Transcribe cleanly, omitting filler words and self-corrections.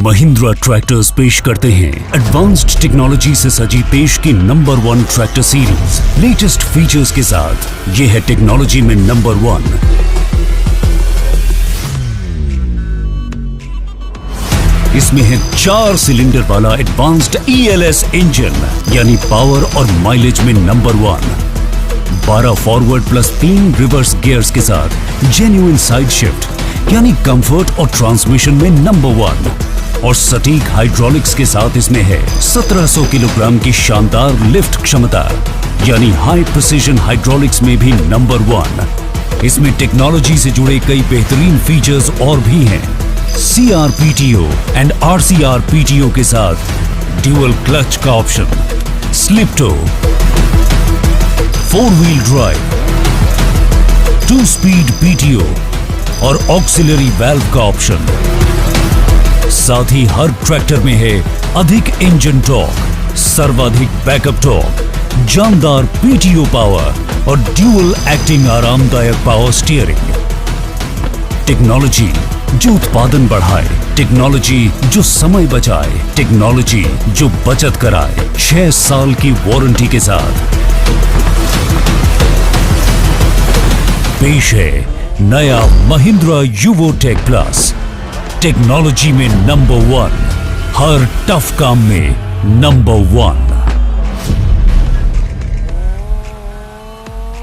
Mahindra tractors पेश करते हैं एडवांस्ड टेक्नोलॉजी से सजी देश की number 1 tractor series latest features के साथ। ये है टेक्नोलॉजी में नंबर 1। इसमें है 4 सिलेंडर वाला एडवांस्ड ELS इंजन, यानी पावर और माइलेज में number 1। 12 forward plus 3 reverse gears के साथ जेन्युइन साइड शिफ्ट, यानी कंफर्ट और ट्रांसमिशन में नंबर 1। और सटीक हाइड्रोलिक्स के साथ इसमें है 1700 किलोग्राम की शानदार लिफ्ट क्षमता, यानी हाई प्रिसीजन हाइड्रोलिक्स में भी नंबर 1। इसमें टेक्नोलॉजी से जुड़े कई बेहतरीन फीचर्स और भी हैं। CRPTO एंड RCRPTO के साथ ड्यूअल क्लच का option, slip to, 4 wheel drive, 2 speed PTO और ऑक्सिलरी वाल्व का ऑप्शन। साथ ही हर ट्रैक्टर में है अधिक इंजन टॉर्क, सर्वाधिक बैकअप टॉर्क, जानदार PTO पावर और ड्यूअल एक्टिंग आरामदायक पावर स्टीयरिंग। टेक्नोलॉजी जो उत्पादन बढ़ाए, टेक्नोलॉजी जो समय बचाए, टेक्नोलॉजी जो बचत कराए, 6 साल की वारंटी के साथ। पेश है नया Mahindra Yuvo Tech Plus, technology में नंबर 1, हर टफ काम में नंबर 1।